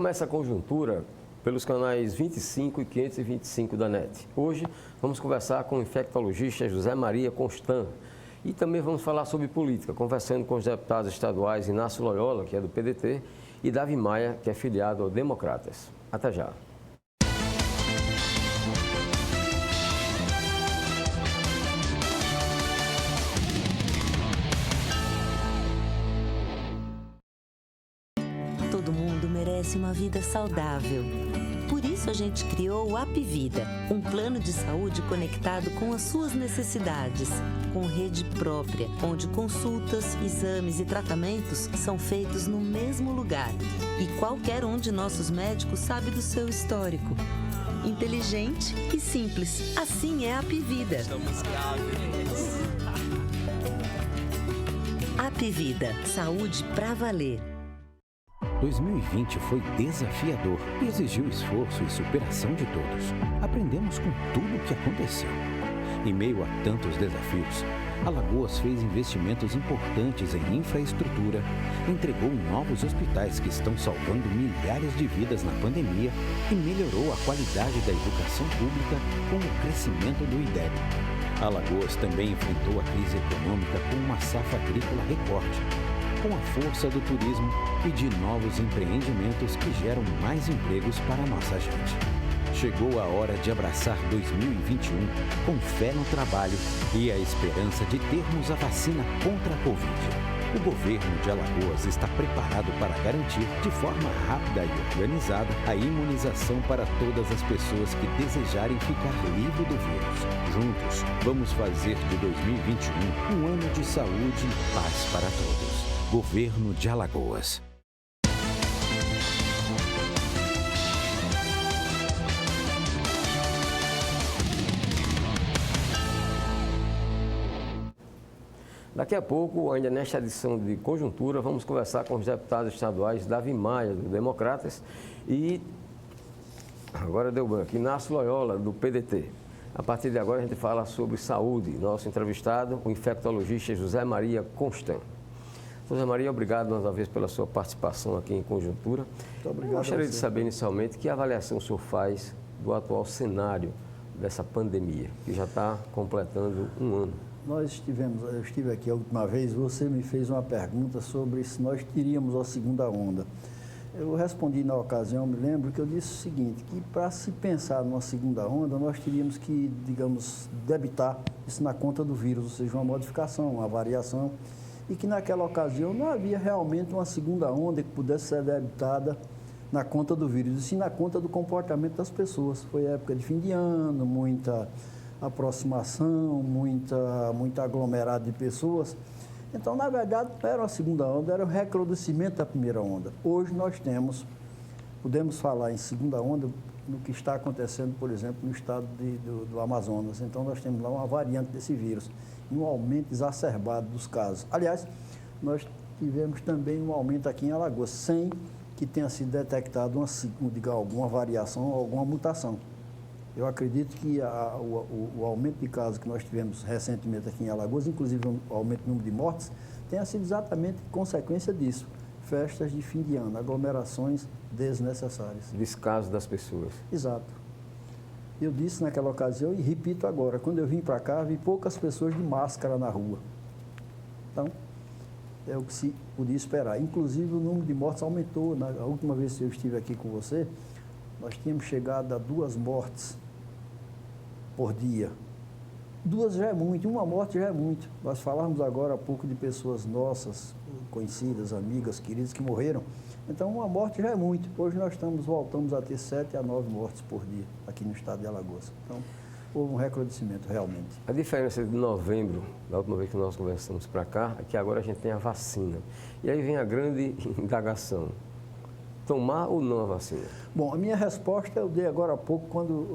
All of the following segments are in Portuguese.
começa a conjuntura pelos canais 25 e 525 da NET. Hoje vamos conversar com o infectologista José Maria Constant e também vamos falar sobre política, conversando com os deputados estaduais Inácio Loyola, que é do PDT, e Davi Maia, que é filiado ao Democratas. Até já. Todo mundo merece uma vida saudável. Por isso a gente criou o Apvida, um plano de saúde conectado com as suas necessidades, com rede própria, onde consultas, exames e tratamentos são feitos no mesmo lugar. E qualquer um de nossos médicos sabe do seu histórico. Inteligente e simples. Assim é a Apvida. Apvida, saúde pra valer. 2020 foi desafiador e exigiu esforço e superação de todos. Aprendemos com tudo o que aconteceu. Em meio a tantos desafios, Alagoas fez investimentos importantes em infraestrutura, entregou novos hospitais que estão salvando milhares de vidas na pandemia e melhorou a qualidade da educação pública com o crescimento do IDEB. Alagoas também enfrentou a crise econômica com uma safra agrícola recorde, com a força do turismo e de novos empreendimentos que geram mais empregos para a nossa gente. Chegou a hora de abraçar 2021 com fé no trabalho e a esperança de termos a vacina contra a Covid. O governo de Alagoas está preparado para garantir de forma rápida e organizada a imunização para todas as pessoas que desejarem ficar livre do vírus. Juntos, vamos fazer de 2021 um ano de saúde e paz para todos. Governo de Alagoas. Daqui a pouco, ainda nesta edição de Conjuntura, vamos conversar com os deputados estaduais Davi Maia, do Democratas, e, agora deu branco, Inácio Loyola, do PDT. A partir de agora, a gente fala sobre saúde. Nosso entrevistado, o infectologista José Maria Constant. José Maria, obrigado mais uma vez pela sua participação aqui em Conjuntura. Muito obrigado. Eu gostaria de saber inicialmente que avaliação o senhor faz do atual cenário dessa pandemia, que já está completando um ano. Eu estive aqui a última vez, você me fez uma pergunta sobre se nós teríamos a segunda onda. Eu respondi na ocasião, me lembro que eu disse o seguinte, que para se pensar numa segunda onda, nós teríamos que, digamos, debitar isso na conta do vírus, ou seja, uma modificação, uma variação, e que naquela ocasião não havia realmente uma segunda onda que pudesse ser debitada na conta do vírus, e sim na conta do comportamento das pessoas. Foi época de fim de ano, muita aproximação, muita aglomerado de pessoas. Então, na verdade, não era a segunda onda, era o recrudescimento da primeira onda. Hoje nós podemos falar em segunda onda no que está acontecendo, por exemplo, no estado do Amazonas. Então, nós temos lá uma variante desse vírus, e um aumento exacerbado dos casos. Aliás, nós tivemos também um aumento aqui em Alagoas, sem que tenha sido detectado alguma variação ou alguma mutação. Eu acredito que o aumento de casos que nós tivemos recentemente aqui em Alagoas, inclusive o aumento do número de mortes, tenha sido exatamente consequência disso. Festas de fim de ano, aglomerações desnecessárias. Descaso das pessoas. Exato. Eu disse naquela ocasião e repito agora, quando eu vim para cá, vi poucas pessoas de máscara na rua. Então, é o que se podia esperar. Inclusive, o número de mortes aumentou. A última vez que eu estive aqui com você, nós tínhamos chegado a 2 mortes por dia. 2 já é muito, uma morte já é muito. Nós falávamos agora há pouco de pessoas nossas, conhecidas, amigas, queridas, que morreram. Então, uma morte já é muito. Hoje nós voltamos a ter 7 a 9 mortes por dia aqui no estado de Alagoas. Então, houve um recrudescimento, realmente. A diferença de novembro, da última vez que nós conversamos para cá, é que agora a gente tem a vacina. E aí vem a grande indagação. Tomar ou não a vacina? Bom, a minha resposta eu dei agora há pouco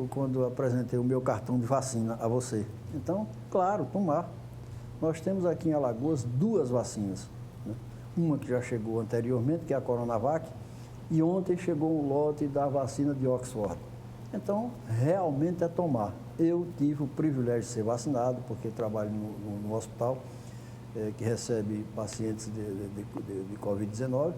quando apresentei o meu cartão de vacina a você. Então, claro, tomar. Nós temos aqui em Alagoas 2 vacinas. Né? Uma que já chegou anteriormente, que é a Coronavac, e ontem chegou um lote da vacina de Oxford. Então, realmente é tomar. Eu tive o privilégio de ser vacinado, porque trabalho no hospital que recebe pacientes de Covid-19,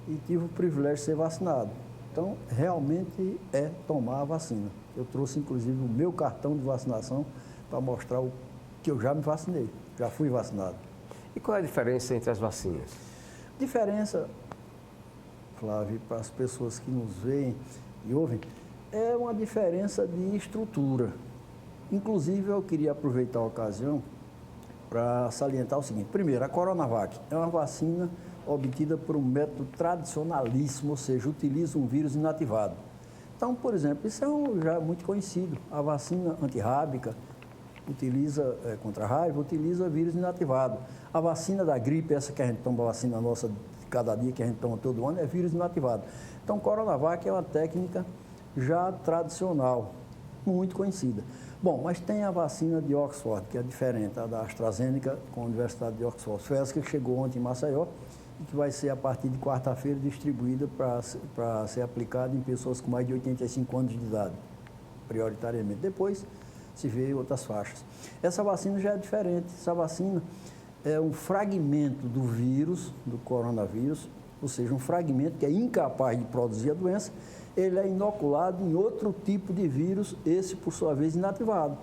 e tive o privilégio de ser vacinado. Então, realmente é tomar a vacina. Eu trouxe, inclusive, o meu cartão de vacinação para mostrar o que eu já me vacinei, já fui vacinado. E qual é a diferença entre as vacinas? Diferença, Flávio, para as pessoas que nos veem e ouvem, é uma diferença de estrutura. Inclusive, eu queria aproveitar a ocasião para salientar o seguinte. Primeiro, a Coronavac é uma vacina obtida por um método tradicionalíssimo, ou seja, utiliza um vírus inativado. Então, por exemplo, isso é já muito conhecido. A vacina antirrábica utiliza, contra a raiva, utiliza vírus inativado. A vacina da gripe, essa que a gente toma, a vacina nossa de cada dia, que a gente toma todo ano, é vírus inativado. Então, Coronavac é uma técnica já tradicional, muito conhecida. Bom, mas tem a vacina de Oxford, que é diferente, a da AstraZeneca com a Universidade de Oxford. Foi essa que chegou ontem em Maceió e que vai ser, a partir de quarta-feira, distribuída para ser aplicada em pessoas com mais de 85 anos de idade, prioritariamente. Depois se vê outras faixas. Essa vacina já é diferente. Essa vacina é um fragmento do vírus, do coronavírus, ou seja, um fragmento que é incapaz de produzir a doença. Ele é inoculado em outro tipo de vírus, esse, por sua vez, inativado.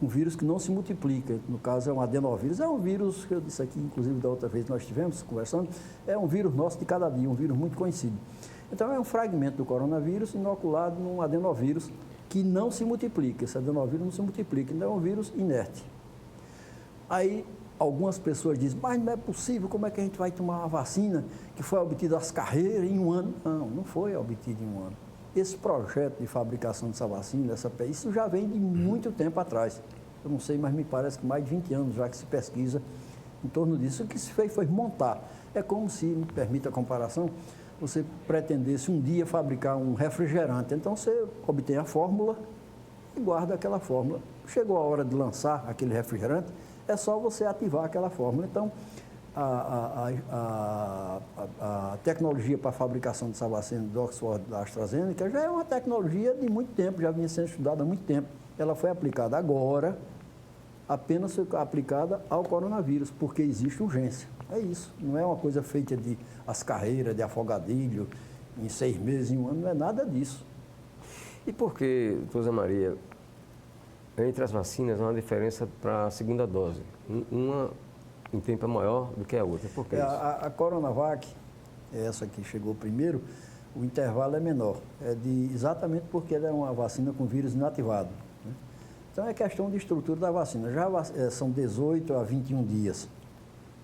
Um vírus que não se multiplica, no caso é um adenovírus, é um vírus, que eu disse aqui, inclusive da outra vez que nós estivemos conversando, é um vírus nosso de cada dia, um vírus muito conhecido. Então é um fragmento do coronavírus inoculado num adenovírus que não se multiplica, esse adenovírus não se multiplica, então é um vírus inerte. Aí algumas pessoas dizem, mas não é possível, como é que a gente vai tomar uma vacina que foi obtida às carreiras em um ano? Não, não foi obtida em um ano. Esse projeto de fabricação dessa vacina, isso já vem de muito tempo atrás. Eu não sei, mas me parece que mais de 20 anos já que se pesquisa em torno disso. O que se fez foi montar. É como se, me permita a comparação, você pretendesse um dia fabricar um refrigerante. Então você obtém a fórmula e guarda aquela fórmula. Chegou a hora de lançar aquele refrigerante, é só você ativar aquela fórmula. Então, a tecnologia para a fabricação dessa vacina do Oxford, da AstraZeneca, já é uma tecnologia de muito tempo, já vinha sendo estudada há muito tempo. Ela foi aplicada agora, apenas foi aplicada ao coronavírus, porque existe urgência. É isso, não é uma coisa feita de as carreiras, de afogadilho, em 6 meses, em um ano, não é nada disso. E por que, doutora Maria, entre as vacinas há uma diferença para a segunda dose? Uma em tempo maior do que a outra. Por que isso? A Coronavac, essa que chegou primeiro, o intervalo é menor. Exatamente porque ela é uma vacina com vírus inativado. Né? Então é questão de estrutura da vacina. Já são 18 a 21 dias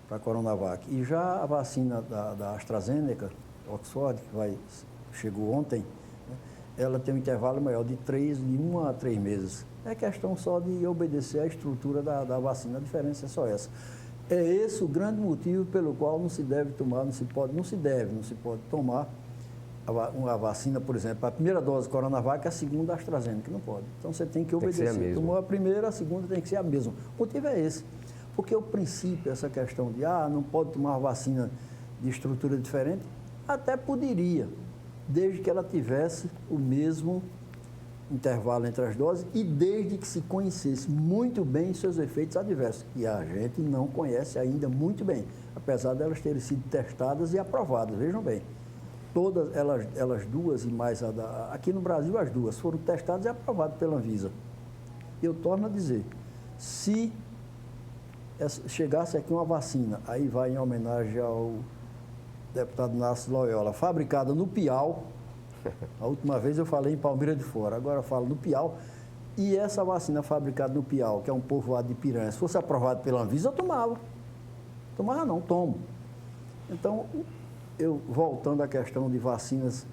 para a Coronavac. E já a vacina da AstraZeneca, Oxford, que chegou ontem, né? Ela tem um intervalo maior de 1 a 3 meses. É questão só de obedecer à estrutura da vacina. A diferença é só essa. É esse o grande motivo pelo qual não se deve tomar, não se pode tomar uma vacina, por exemplo, a primeira dose Coronavac e a segunda AstraZeneca, não pode. Então você tem que obedecer. Tem que ser a mesma. Tomou a primeira, a segunda tem que ser a mesma. O motivo é esse. Porque o princípio, essa questão de, não pode tomar uma vacina de estrutura diferente, até poderia, desde que ela tivesse o mesmo intervalo entre as doses e desde que se conhecesse muito bem seus efeitos adversos, que a gente não conhece ainda muito bem, apesar de elas terem sido testadas e aprovadas, vejam bem. Todas elas duas e mais aqui no Brasil as duas foram testadas e aprovadas pela Anvisa. Eu torno a dizer, se chegasse aqui uma vacina, aí vai em homenagem ao deputado Inácio Loyola, fabricada no Piau. A última vez eu falei em Palmeira de Fora, agora eu falo no Piau. E essa vacina fabricada no Piau, que é um povoado de Piranha, se fosse aprovada pela Anvisa, eu tomava. Tomava não, tomo. Então, voltando à questão de vacinas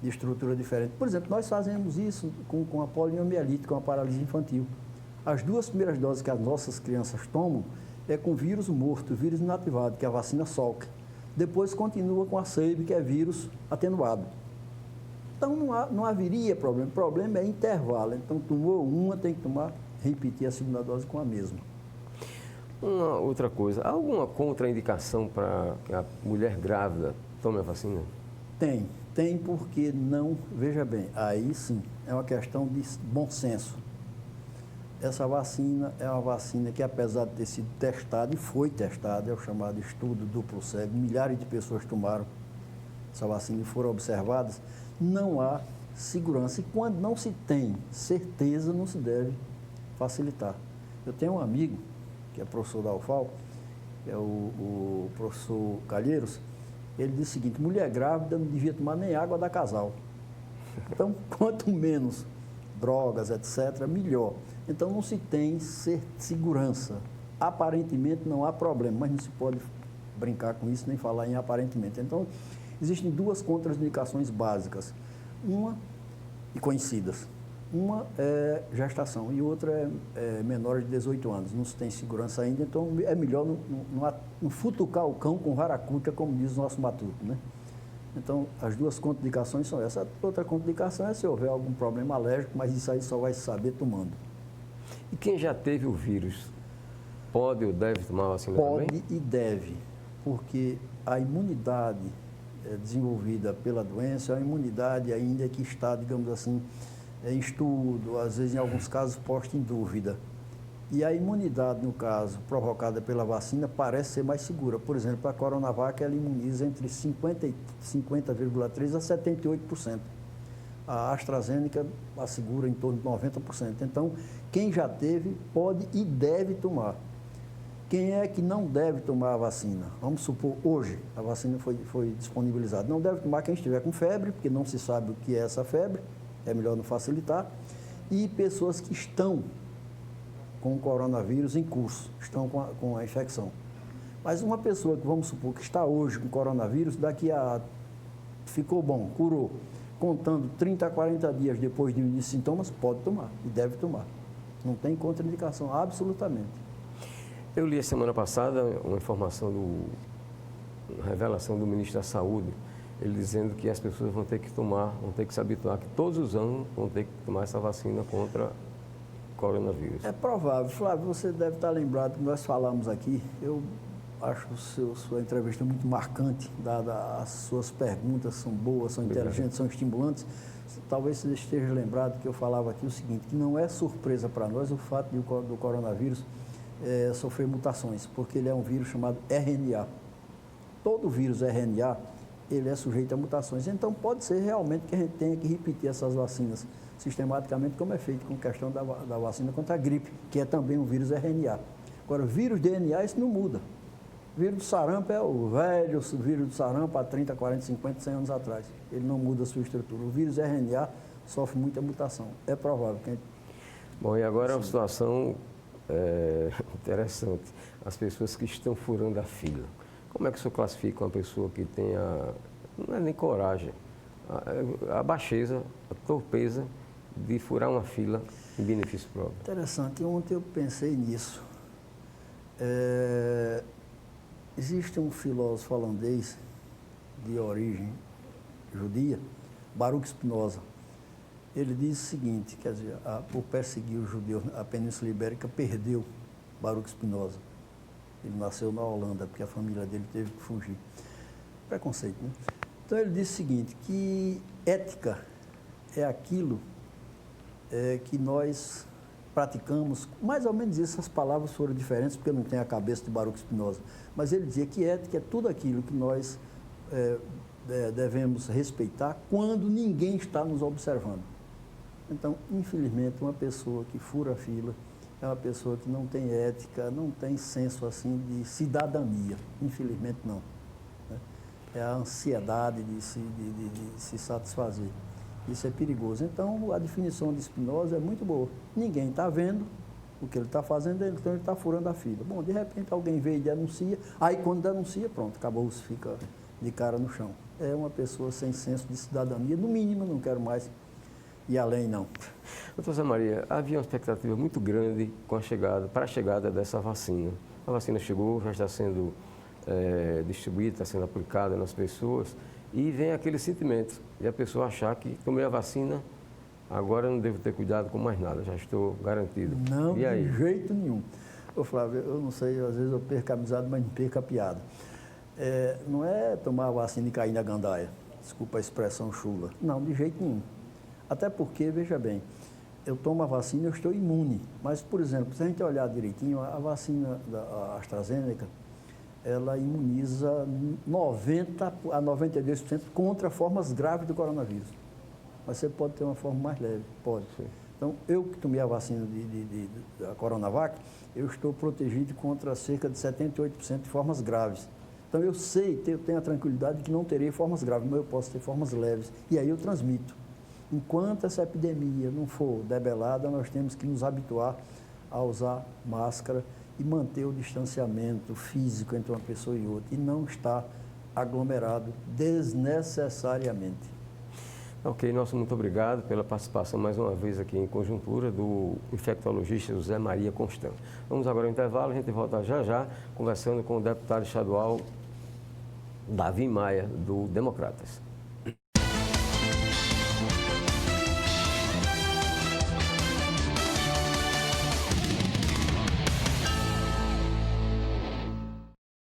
de estrutura diferente. Por exemplo, nós fazemos isso com a poliomielite, com a paralisia infantil. As 2 primeiras doses que as nossas crianças tomam é com vírus morto, vírus inativado, que é a vacina Salk. Depois continua com a SEIB, que é vírus atenuado. Então, não haveria problema. O problema é intervalo. Então, tomou uma, tem que repetir a segunda dose com a mesma. Uma outra coisa, há alguma contraindicação para que a mulher grávida tome a vacina? Tem porque não, veja bem, aí sim, é uma questão de bom senso. Essa vacina é uma vacina que, apesar de ter sido testada, e foi testada, é o chamado estudo duplo cego, milhares de pessoas tomaram, essa vacina e foram observadas, não há segurança. E quando não se tem certeza, não se deve facilitar. Eu tenho um amigo, que é professor da UFAL, que é o professor Calheiros, ele diz o seguinte: mulher grávida não devia tomar nem água da casal. Então, quanto menos drogas, etc., melhor. Então, não se tem segurança. Aparentemente não há problema, mas não se pode brincar com isso nem falar em aparentemente. Então, existem duas contraindicações básicas, uma e conhecidas. Uma é gestação e outra é menor de 18 anos. Não se tem segurança ainda, então é melhor não futucar o cão com varacuta, como diz o nosso matuto, né? Então, as duas contraindicações são essas. A outra contraindicação é se houver algum problema alérgico, mas isso aí só vai se saber tomando. E quem já teve o vírus, pode ou deve tomar a vacina também? Pode e deve, porque a imunidade desenvolvida pela doença é uma imunidade ainda que está, digamos assim, em estudo, às vezes em alguns casos posta em dúvida. E a imunidade, no caso, provocada pela vacina, parece ser mais segura. Por exemplo, a Coronavac, ela imuniza entre 50,3% a 78%. A AstraZeneca assegura em torno de 90%. Então, quem já teve, pode e deve tomar. Quem é que não deve tomar a vacina? Vamos supor, hoje, a vacina foi disponibilizada. Não deve tomar quem estiver com febre, porque não se sabe o que é essa febre, é melhor não facilitar. E pessoas que estão com o coronavírus em curso, estão com a infecção. Mas uma pessoa que, vamos supor, que está hoje com coronavírus, ficou bom, curou, contando 30 a 40 dias depois de início de sintomas, pode tomar e deve tomar. Não tem contraindicação, absolutamente. Eu li a semana passada uma informação, uma revelação do ministro da Saúde, ele dizendo que as pessoas vão ter que se habituar, que todos os anos vão ter que tomar essa vacina contra coronavírus. É provável. Flávio, você deve estar lembrado que nós falamos aqui, eu acho sua entrevista muito marcante, as suas perguntas são boas, são inteligentes, são estimulantes. Talvez você esteja lembrado que eu falava aqui o seguinte, que não é surpresa para nós o fato do coronavírus sofrer mutações, porque ele é um vírus chamado RNA. Todo vírus RNA, ele é sujeito a mutações. Então, pode ser realmente que a gente tenha que repetir essas vacinas sistematicamente, como é feito com a questão da vacina contra a gripe, que é também um vírus RNA. Agora, o vírus DNA, isso não muda. O vírus do sarampo é o velho vírus do sarampo há 30, 40, 50, 100 anos atrás. Ele não muda a sua estrutura. O vírus RNA sofre muita mutação. É provável que a gente... Bom, e agora é uma situação interessante. As pessoas que estão furando a fila. Como é que o senhor classifica uma pessoa que tenha, não é nem coragem, a baixeza, a torpeza de furar uma fila em benefício próprio? Interessante. Ontem eu pensei nisso. Existe um filósofo holandês de origem judia, Baruch Spinoza. Ele diz o seguinte, quer dizer, por perseguir os judeus, a Península Ibérica perdeu Baruch Spinoza. Ele nasceu na Holanda, porque a família dele teve que fugir. Preconceito, né? Então ele diz o seguinte, que ética é aquilo que nós praticamos, mais ou menos essas palavras foram diferentes, porque eu não tenho a cabeça de Baruch Spinoza, mas ele dizia que ética é tudo aquilo que nós devemos respeitar quando ninguém está nos observando. Então, infelizmente, uma pessoa que fura a fila é uma pessoa que não tem ética, não tem senso assim de cidadania, infelizmente não. Né? É a ansiedade de se satisfazer. Isso é perigoso. Então, a definição de Spinoza é muito boa. Ninguém está vendo o que ele está fazendo, então ele está furando a fila. Bom, de repente alguém veio e denuncia, aí quando denuncia, pronto, acabou, se fica de cara no chão. É uma pessoa sem senso de cidadania, no mínimo, não quero mais ir além, não. Doutor Zé Maria, havia uma expectativa muito grande para a chegada dessa vacina. A vacina chegou, já está sendo distribuída, está sendo aplicada nas pessoas, e vem aquele sentimento de a pessoa achar que tomei a vacina, agora não devo ter cuidado com mais nada, já estou garantido. Não, e aí? De jeito nenhum. Ô Flávio, eu não sei, às vezes eu perco a amizade, mas não perco a piada. Não é tomar a vacina e cair na gandaia, desculpa a expressão chula. Não, de jeito nenhum. Até porque, veja bem, eu tomo a vacina e eu estou imune. Mas, por exemplo, se a gente olhar direitinho, a vacina da AstraZeneca, ela imuniza 90% a 92% contra formas graves do coronavírus. Mas você pode ter uma forma mais leve, pode. Sim. Então, eu que tomei a vacina da Coronavac, eu estou protegido contra cerca de 78% de formas graves. Então, eu sei, eu tenho a tranquilidade de que não terei formas graves, mas eu posso ter formas leves. E aí eu transmito. Enquanto essa epidemia não for debelada, nós temos que nos habituar a usar máscara e manter o distanciamento físico entre uma pessoa e outra, e não estar aglomerado desnecessariamente. Ok, nosso muito obrigado pela participação mais uma vez aqui em Conjuntura do infectologista José Maria Constant. Vamos agora ao intervalo, a gente volta já já conversando com o deputado estadual Davi Maia, do Democratas.